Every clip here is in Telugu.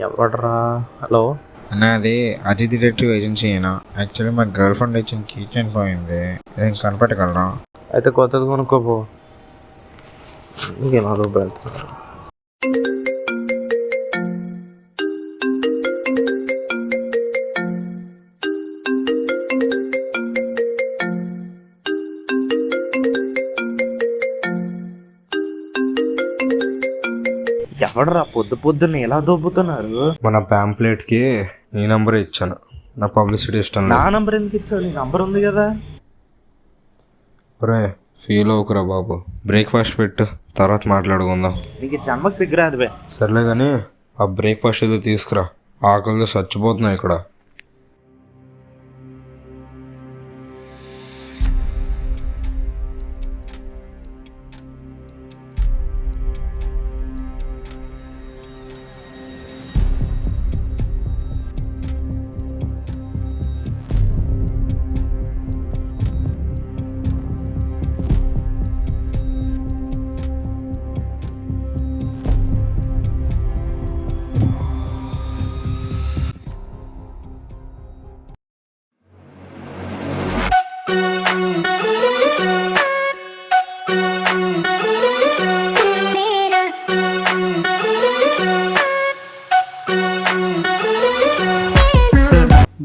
ఎవడరా? హలో అన్న, అది అజిత్ డిటెక్టివ్ ఏజెన్సీ అయినా. యాక్చువల్లీ మా గర్ల్ ఫ్రెండ్ ఇచ్చిన కీ చైన్ పోయింది. ఇది కనిపెట్టగలరా? అయితే కొత్తది కొనుక్కోపో. ఇంకేనా వెళ్తున్నారు? ఎవడరా పొద్దున్న ఎలా దొబ్బుతున్నారు? మన ప్యాంప్లెట్ కి నీ నంబర్ ఇచ్చాను. నా పబ్లిసిటీ ఇష్టం. నా నంబర్ ఎందుకు ఇచ్చావు? నీ నంబర్ ఉంది కదా. ఒరే, ఫీల్ అవుకురా బాబు. బ్రేక్ఫాస్ట్ పెట్టు, తర్వాత మాట్లాడుకుందాం. నీకు జన్మకు సిగ్గురాదు బే. సర్లే కానీ ఆ బ్రేక్ఫాస్ట్ ఏదో తీసుకురా. ఆకలితో చచ్చిపోతున్నా ఇక్కడ.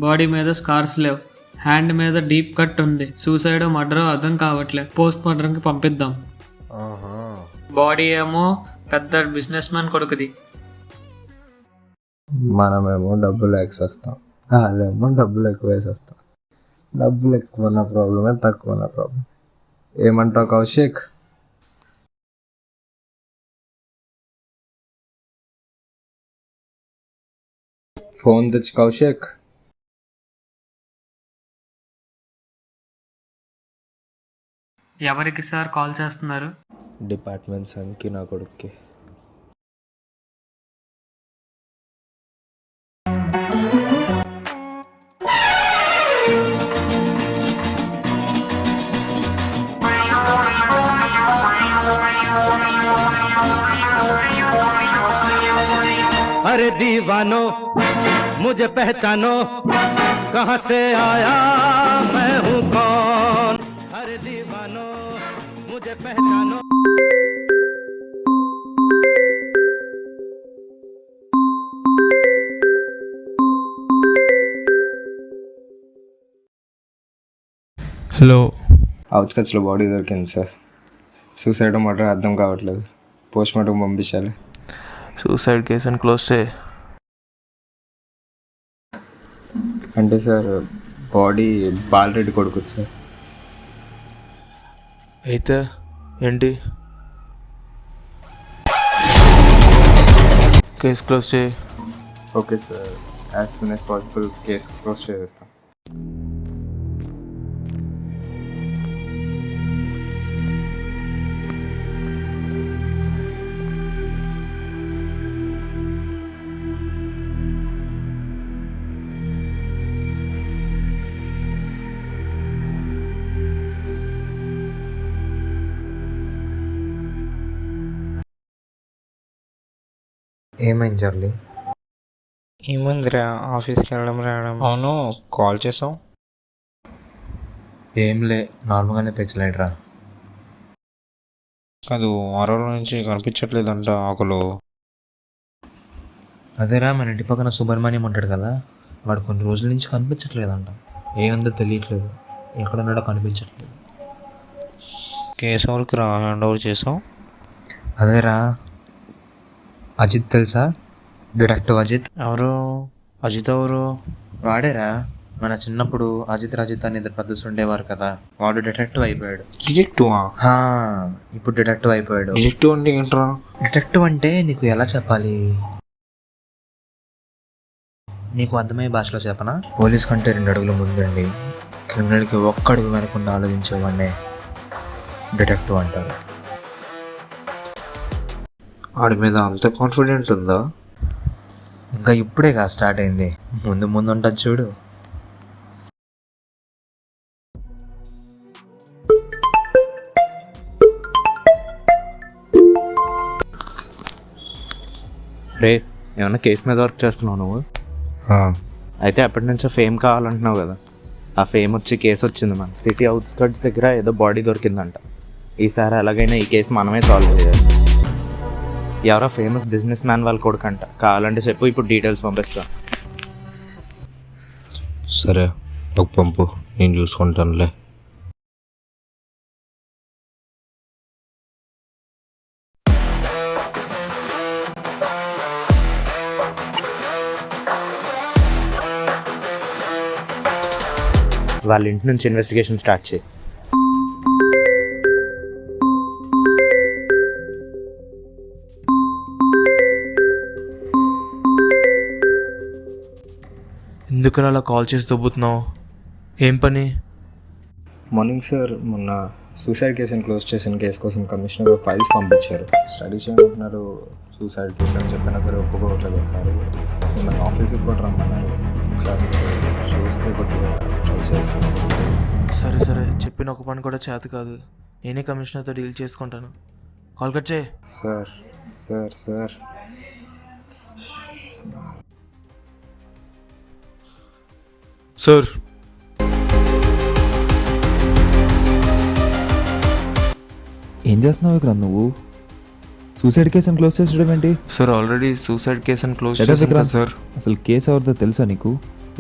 బాడీ మీద స్కార్స్ లేవు, హ్యాండ్ మీద డీప్ కట్ ఉంది. సూసైడ్ మర్డర్ అర్థం కావట్లేదు. పోస్ట్ మార్టం కి పంపిద్దాం. బాడీ ఏమో పెద్ద బిజినెస్ మ్యాన్ కొడుకుది. మనమేమో డబ్బులు వేసేస్తాం, వాళ్ళేమో డబ్బులు ఎక్కువ వేసేస్తాం. డబ్బులు ఎక్కువ ఉన్న ప్రాబ్లమే, తక్కువ ఉన్న ప్రాబ్లం. ఏమంటావు కౌశిక్? ఫోన్ తెచ్చి కౌశిక్. ఎవరికి సార్ కాల్ చేస్తున్నారు? డిపార్ట్మెంట్ సన్కి, నా కొడుక్కి. अरे दीवानो मुझे पहचानो, कहाँ से आया मैं हूँ कौन। अरे दीवानो मुझे पहचानो. హలో, అవుట్స్కట్స్లో బాడీ దొరికింది సార్. సూసైడ్ మర్డర్ అర్థం కావట్లేదు. పోస్ట్ మార్టం పంపించాలి. సూసైడ్ కేసుని క్లోజ్ చేయి. అంటే సార్, బాడీ బాలరెడ్డి కొడుకుది సార్. అయితే ఏంటి? కేసు క్లోజ్ చేయి. Okay sir, as soon as possible case close చేసేస్తాం. ఏమైంది చార్లీ? ఏముందిరా, ఆఫీస్కి వెళ్ళడం రావడం. అవును, కాల్ చేసావు? ఏంలే, నార్మల్గానే తెచ్చలేడురా. కాదు, 6 రోజుల నుంచి కనిపించట్లేదంట ఆకులు. అదేరా, మన ఇంటి పక్కన సుబ్రహ్మణ్యం ఉంటాడు కదా, వాడు కొన్ని రోజుల నుంచి కనిపించట్లేదంట. ఏముందో తెలియట్లేదు, ఎక్కడున్నాడో కనిపించట్లేదు. కేసు ఎవరికి రా హ్యాండ్ ఓవర్ చేసావు? అదేరా, అజిత్ తెలుసా? డిటెక్టివ్ అజిత్. ఎవరు అజిత్? ఎవరు? వాడేరా, మన చిన్నప్పుడు అజిత్ రజిత్ అని ఇద్దరు బ్రదర్స్ ఉండేవారు కదా, వాడు డిటెక్టివ్ అయిపోయాడు. డిటెక్టివ్? ఇప్పుడు డిటెక్టివ్ అయిపోయాడు. డిటెక్టివ్ అంటే ఏంట్రా? డిటెక్టివ్ అంటే నీకు ఎలా చెప్పాలి, నీకు అర్థమయ్యే భాషలో చెప్పనా? పోలీస్ కంటే 2 అడుగులు ముందండి, క్రిమినల్కి 1 అడుగు వెనకుండా ఆలోచించేవాడినే డిటెక్టివ్ అంటారు. వాడి మీద అంత కాన్ఫిడెంట్ ఉందా? ఇంకా ఇప్పుడే కదా స్టార్ట్ అయింది, ముందు ముందు ఉంటుంది చూడు. రే, ఏమన్నా కేసు మీద వర్క్ చేస్తున్నావు నువ్వు? అయితే ఎప్పటి నుంచో ఫేమ్ కావాలంటున్నావు కదా, ఆ ఫేమ్ వచ్చి కేసు వచ్చింది. మన సిటీ అవుట్స్కర్ట్స్ దగ్గర ఏదో బాడీ దొరికిందంట. ఈసారి ఎలాగైనా ఈ కేసు మనమే సాల్వ్ చేయాలి. ఎవరో ఫేమస్ బిజినెస్ మ్యాన్ వాళ్ళ కొడుకంట. కావాలంటే చెప్పు, ఇప్పుడు డీటెయిల్స్ పంపిస్తాను. సరే, ఒక పంపు, నేను చూసుకుంటానులే. వాళ్ళ ఇంటి నుంచి ఇన్వెస్టిగేషన్ స్టార్ట్ చేయి. ఎందుకు అలా కాల్ చేసి దొబ్బుతున్నావు? ఏం పని? మార్నింగ్ సార్, మొన్న సూసైడ్ కేసుని క్లోజ్ చేసిన కేసు కోసం కమిషనర్ ఫైల్స్ పంపించారు. స్టడీ చేయమంటున్నారు. సూసైడ్ కేసు అని చెప్పినా సరే ఒప్పుకోవట్లేదు. ఒకసారి మిమ్మల్ని ఆఫీస్కి కూడా రమ్మన్నారు. ఒకసారి చూస్తే కొద్దిగా ట్రై చేస్తాను. సరే సరే, చెప్పిన ఒక పని కూడా చేత కాదు. నేనే కమిషనర్తో డీల్ చేసుకుంటాను. కాల్ కట్ చేయి. సార్ సార్ సార్ సార్, ఏం చేస్తున్నావు విక్రాంత్? నువ్వు సూసైడ్ కేసుని క్లోజ్ చేసడం ఏంటి? సార్ ఆల్రెడీ సూసైడ్ కేసు అని క్లోజ్ ఎక్కడ చేశాను విక్రాంత్? సార్. అసలు కేసు ఎవరిదో తెలుసా నీకు?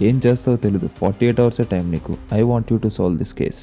ఏం చేస్తావో తెలీదు. 48 hours టైం నీకు. I want you to solve this case.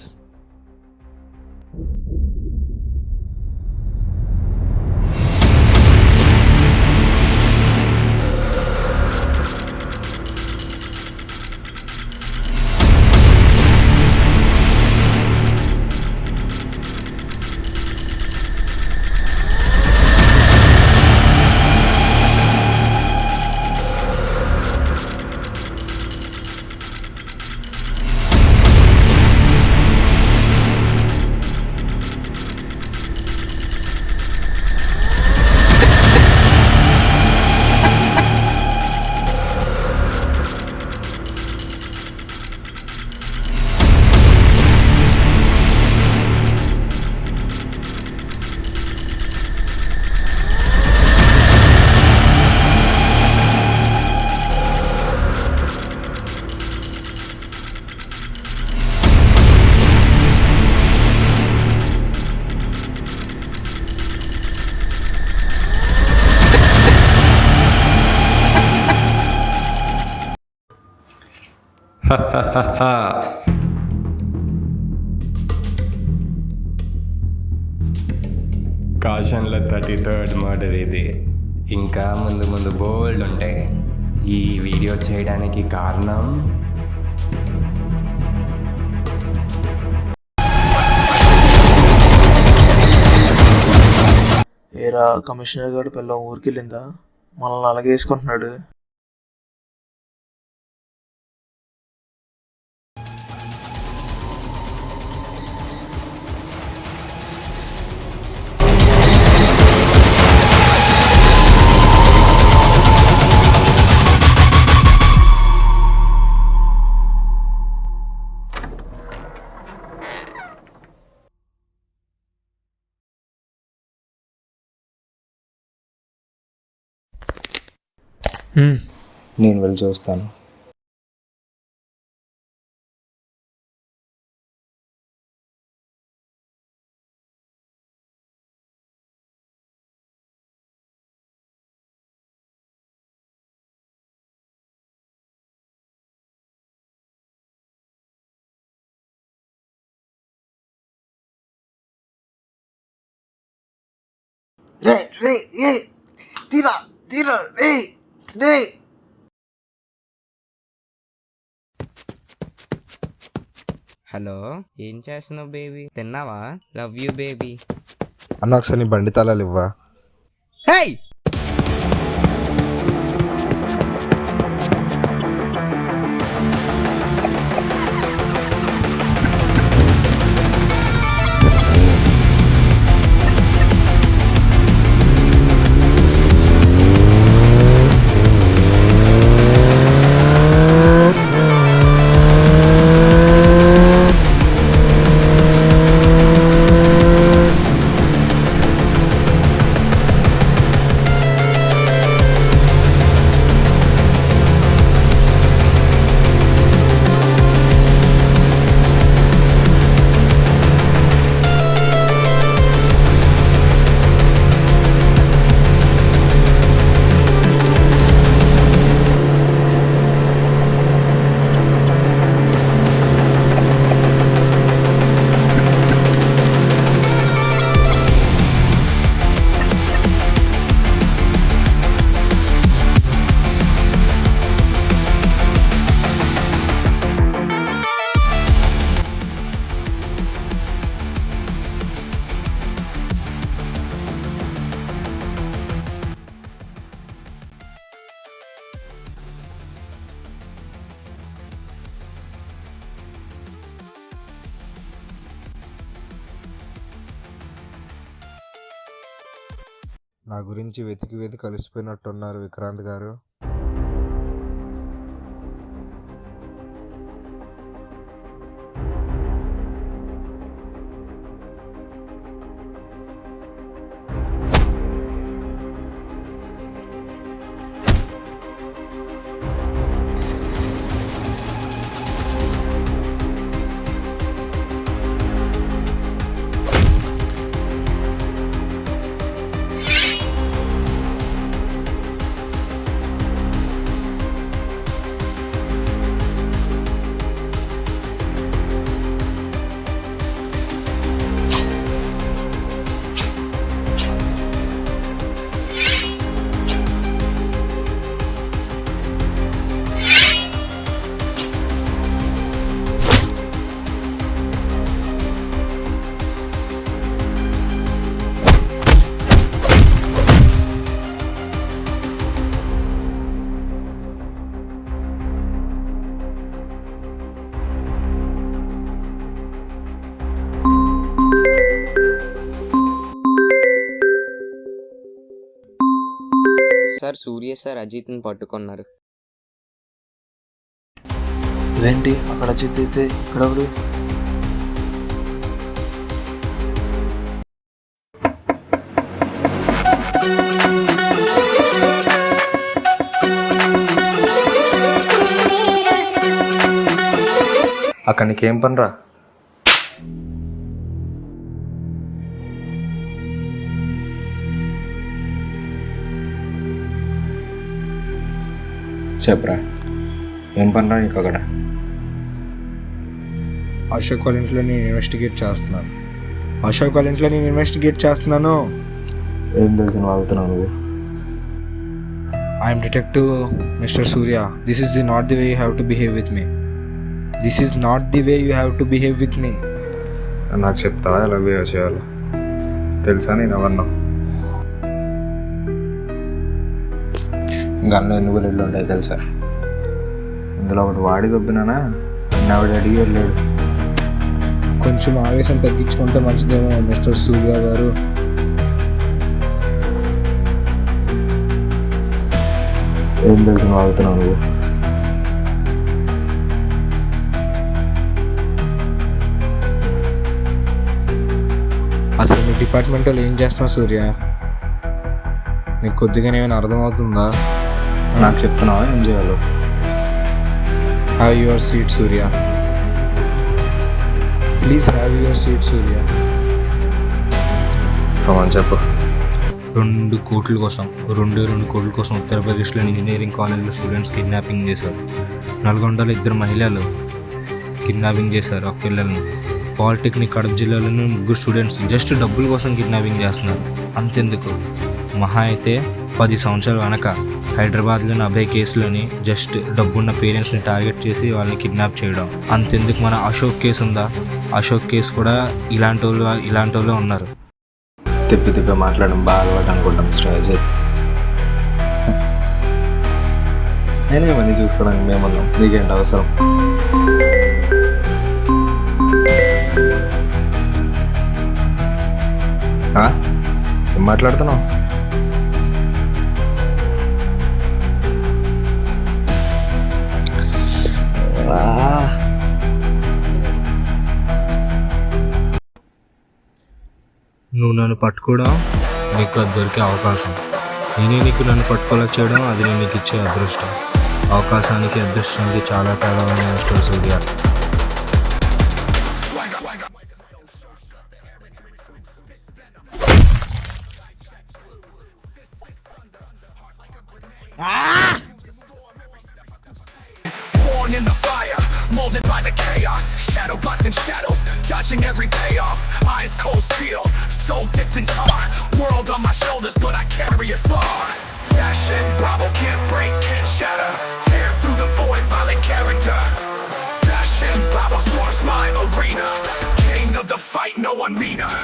కాషన్లో 33rd మర్డర్ ఇది. ఇంకా ముందు ముందు బోల్డ్ ఉంటాయి. ఈ వీడియో చేయడానికి కారణం ఏరా, కమిషనర్ గారు పిల్లం ఊరికి వెళ్ళిందా? మనల్ని అలాగే వేసుకుంటున్నాడు. నేను వెళ్ళి చూస్తాను. హలో, ఏం చేస్తున్నావు బేబీ? తిన్నావా? Love you baby. అన్న, ఒకసారి నీ బండి తాళాలు ఇవ్వా? హే, నా గురించి వెతికి వెతికి కలిసిపోయినట్టున్నారు విక్రాంత్ గారు. సార్ సూర్య సార్ అజిత్ని పట్టుకున్నారు. ఇదేంటి అక్కడ అజిత్ అయితే ఇక్కడ ఎవరు? అక్కడ నీకేం పనిరా? చెప్పరా, ఏం పనిరా నీకు అక్కడ? అశోక్ వాళ్ళ ఇంట్లో నేను ఇన్వెస్టిగేట్ చేస్తున్నాను. ఏం తెలిసిన వాగుతున్నావు నువ్వు? I'm detective mister Surya. This is not the way you have to behave with me. నాకు చెప్తావా ఎలా బిహేవ్ చేయాలో? తెలుసా నేను ఎవరినో? గన్లో ఎన్ని బుల్లెట్లు ఉంటాయి తెలుసా? ఇందులో ఒకటి వాడి దొబ్బినానా ఆవిడ అడిగి వెళ్ళాడు. కొంచెం ఆవేశం తగ్గించుకుంటే మంచిదేమో మిస్టర్ సూర్య గారు. ఏం తెలిసిన వాగుతున్నావు నువ్వు? అసలు మీ డిపార్ట్మెంట్లో ఏం చేస్తున్నావు సూర్య? నీకు కొద్దిగానే ఏమైనా అర్థమవుతుందా? నాకు చెప్తున్నావా ఏం చేయాలో? Have your seat Surya. Please have your seat Surya. చెప్పు. 2 కోట్ల కోసం ఉత్తరప్రదేశ్లో ఇంజనీరింగ్ కాలేజ్లో స్టూడెంట్స్ కిడ్నాపింగ్ చేశారు. నల్గొండలో 2 మహిళలు కిడ్నాపింగ్ చేశారు ఒక పిల్లల్ని. పాలిటెక్నిక్ కడప జిల్లాలోని 3 స్టూడెంట్స్ జస్ట్ డబ్బుల కోసం కిడ్నాపింగ్ చేస్తున్నారు. అంతెందుకు, మహా అయితే 10 సంవత్సరాల వెనక హైదరాబాద్లోని అభయ్ కేసులోని జస్ట్ డబ్బున్న పేరెంట్స్ని టార్గెట్ చేసి వాళ్ళని కిడ్నాప్ చేయడం. అంతెందుకు, మన అశోక్ కేసు ఉందా, అశోక్ కేసు కూడా ఇలాంటి వాళ్ళు ఉన్నారు. తిప్పి మాట్లాడడం బాగా అలవాటు అనుకుంటాం మిస్టర్ అజిత్. నేనే ఇవన్నీ చూసుకోవడానికి మేమున్నాం, నీకేంటి అవసరం? ఏం మాట్లాడుతున్నావు? నువ్వు నన్ను పట్టుకోవడం నీకు అది దొరికే అవకాశం. నేనే నీకు నన్ను పట్టుకోలేక చేయడం అది నేను నీకు ఇచ్చే అదృష్టం. అవకాశానికి అదృష్టానికి చాలా తేడా ఉంది mister Surya. Born in the fire, molded by the chaos. Shadow bots and shadows, dodging every payoff. Eyes cold steel, soul dipped in tar. World on my shoulders, but I carry it far. Passion, Bravo can't break, can't shatter. Tear through the void, violent character. Passion, Bravo storms my arena. King of the fight, no one meaner.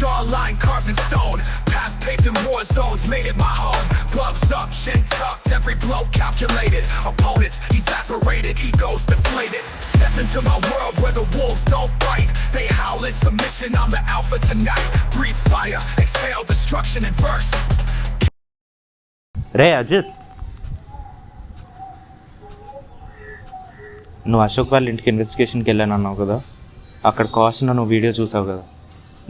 Jawline carved in stone, path paved in war zones, made it my home. Gloves up, chin tucked, every blow calculated. Opponents evaporated, egos deflated. Step into my world where the wolves don't bite. They howl in submission, I'm the alpha tonight. Breathe fire, exhale destruction in verse. రే అజిత్, నువ్వు అశోక్ వాళ్ళ ఇంటికి ఇన్వెస్టిగేషన్కి వెళ్ళాను అన్నావు కదా, అక్కడ కాసిన నువ్వు వీడియో చూసావు కదా,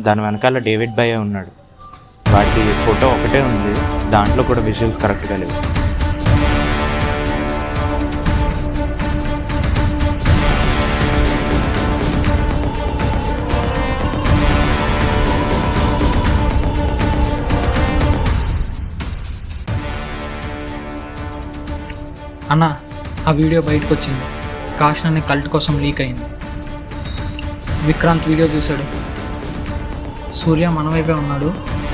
దాని వెనకాల డేవిడ్ భయ్య ఉన్నాడు. వాటి ఫోటో ఒకటే ఉంది, దాంట్లో కూడా విజువల్స్ కరెక్ట్గా లేవు. అన్న, ఆ వీడియో బయటకు వచ్చింది. కాషన్ అనే కల్ట్ కోసం లీక్ అయింది. విక్రాంత్ వీడియో చూశాడు. సూర్య మన వైపే ఉన్నాడు.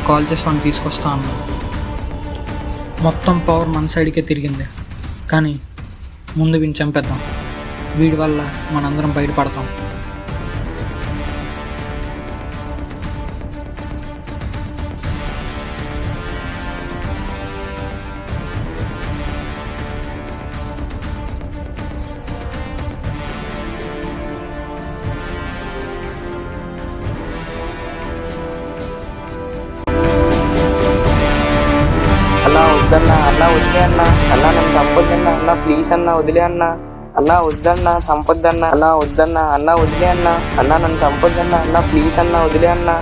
కాల్ చేసి వాడిని తీసుకొస్తా అన్నాడు. మొత్తం పవర్ మన సైడ్కే తిరిగింది. కానీ ముందు వీడిని చంపేద్దాం. వీడి వల్ల మనందరం బయటపడతాం. అన్నా వద్దన్నా, అన్నా వదిలే అన్నా, అన్నా నన్ను చంపొద్దన్నా, అన్నా ప్లీజ్ అన్నా వదిలే అన్నా, అన్నా వద్దన్నా చంపొద్దన్నా, అన్నా వద్దన్నా, అన్నా వదిలే అన్నా, అన్నా నన్ను చంపొద్దన్నా, అన్నా ప్లీజ్ అన్నా వదిలే అన్నా,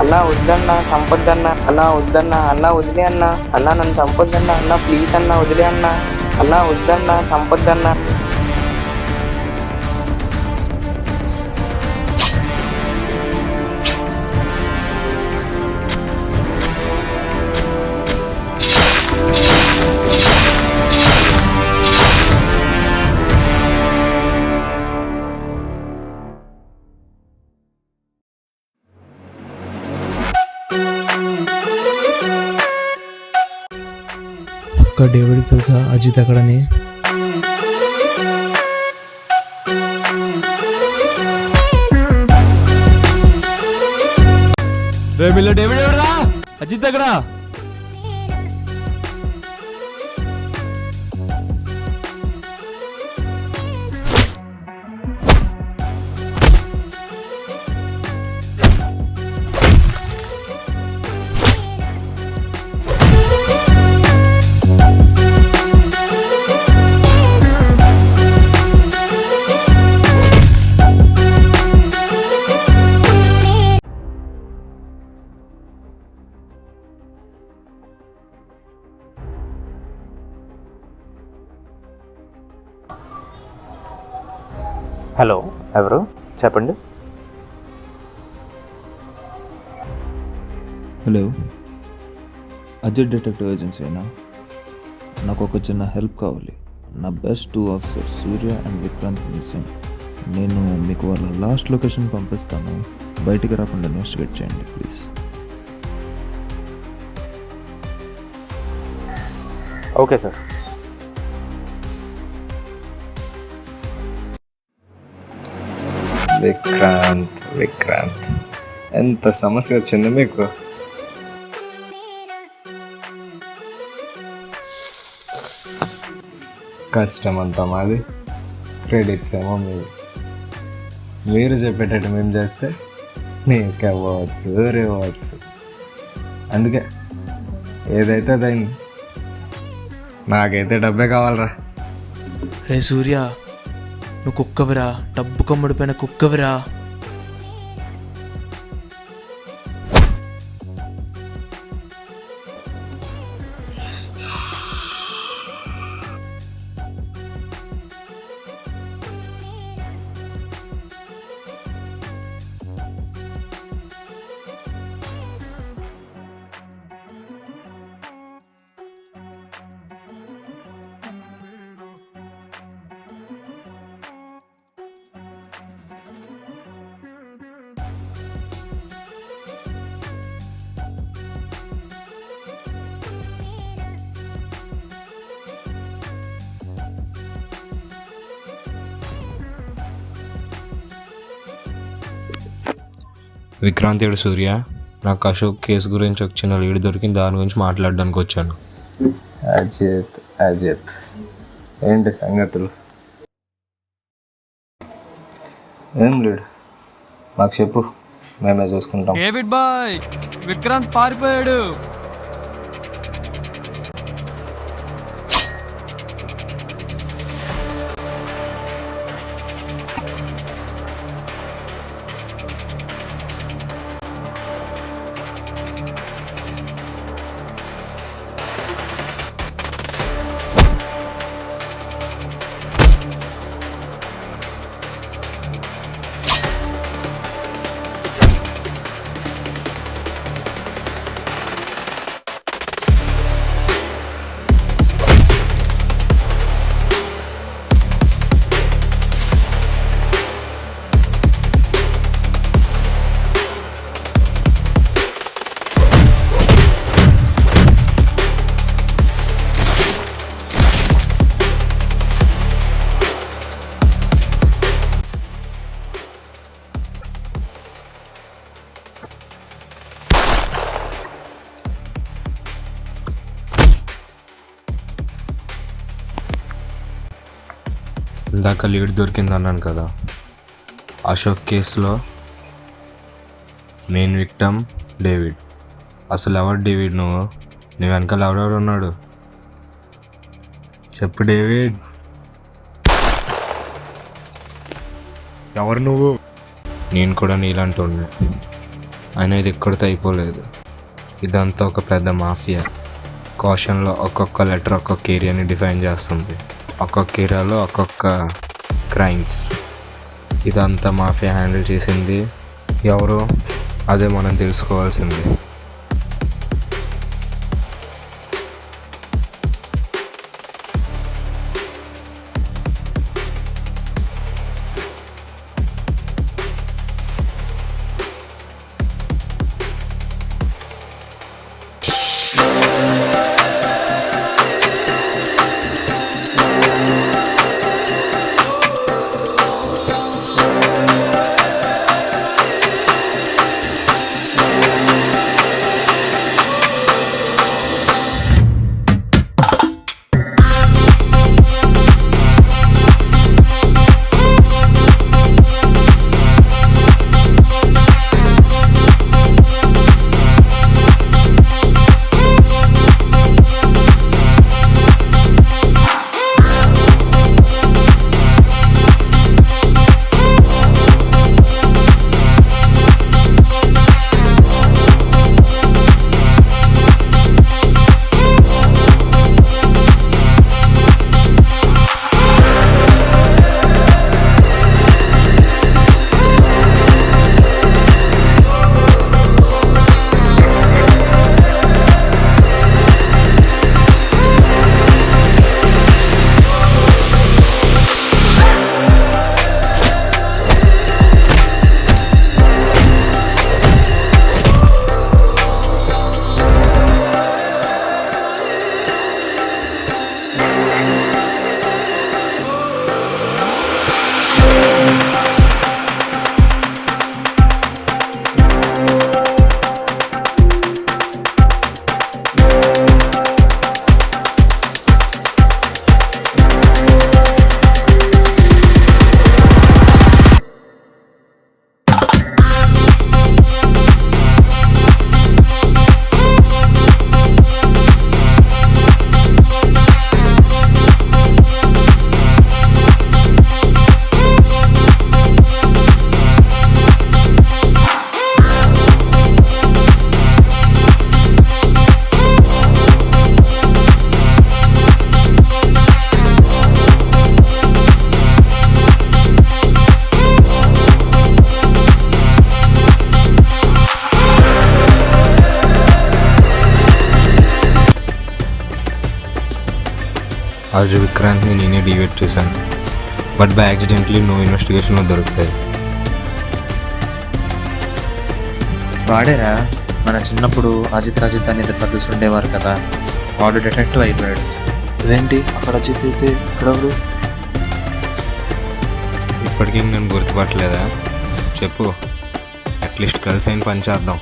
అన్నా వద్దన్నా చంపొద్దన్నా, అన్నా వద్దన్నా, అన్నా వదిలే అన్నా, అన్నా నన్ను చంపొద్దన్నా, అన్నా ప్లీజ్ అన్నా వదిలే అన్నా, అన్నా వద్దన్నా చంపొద్దన్నా. పక్క డేవిడ్కి తెలుసా అజిత్ ఎక్కడని? డేవిడ్ ఎవరా? అజిత్ ఎక్కడా? హలో, ఎవరు? చెప్పండి. హలో, అజిత్ డిటెక్టివ్ ఏజెన్సీనా? నాకు ఒక చిన్న హెల్ప్ కావాలి. నా best 2 officers Surya and Vikrant missing. నేను మీకు వాళ్ళ లాస్ట్ లొకేషన్ పంపిస్తాను. బయటికి రాకుండా ఇన్వెస్టిగేట్ చేయండి ప్లీజ్. Okay sir. విక్రాంత్ ఎంత సమస్య వచ్చింది మీకు? కష్టం అంతా మాది, క్రెడిట్స్ ఏమో మీరు చెప్పేటట్టు మేము చేస్తే నీకు ఇవ్వచ్చు, రేవచ్చు. అందుకే ఏదైతే అదైంది. నాకైతే డబ్బే కావాలరా. రే సూర్య, నువ్వు కుక్కవిరా, డబ్బు కమ్ముడిపోయిన కుక్కవిరా. విక్రాంత్ ఏడు సూర్య, నాకు అశోక్ కేసు గురించి ఒక చిన్న లీడ్ దొరికింది, దాని గురించి మాట్లాడడానికి వచ్చాను. అజిత్ ఏంటి సంగతులు? ఏం లేడు, మాకు చెప్పు, మేమే చూసుకుంటాం. డేవిడ్ బాయ్, విక్రాంత్ పారిపోయాడు. ఇందాక లీడ్ దొరికింది అన్నాను కదా, అశోక్ కేసులో మెయిన్ విక్టమ్ డేవిడ్. అసలు ఎవరు డేవిడ్? నువ్వు నీ వెనకాల ఎవరెవరు ఉన్నాడు చెప్పు డేవిడ్. ఎవరు నువ్వు? నేను కూడా నీలాంటి ఉండే, అయినా ఇది ఎక్కడితో అయిపోలేదు. ఇదంతా ఒక పెద్ద మాఫియా. కాషన్లో ఒక్కొక్క లెటర్ ఒక్కొక్క ఏరియాని డిఫైన్ చేస్తుంది, ఒక్కొక్క ఏరియాలో ఒక్కొక్క క్రైమ్స్. ఇదంతా మాఫియా హ్యాండిల్ చేసింది ఎవరు? అదే మనం తెలుసుకోవాల్సింది. రోజు విక్రాంత్ని నేనే డివైడ్ చేశాను, బట్ బై యాక్సిడెంట్లీ నో ఇన్వెస్టిగేషన్లో దొరుకుతాయి. వాడేరా మన చిన్నప్పుడు అజిత్ అని ఇద్దరు కలిసి ఉండేవారు కదా, వాడు డిటెక్టివ్ అయిపోయాడు. ఇదేంటి అక్కడ అజిత్ అయితే ఇక్కడ? ఇప్పటికీ నేను గుర్తుపట్టలేదా? చెప్పు, అట్లీస్ట్ కలిసి అయిన పని చేద్దాం.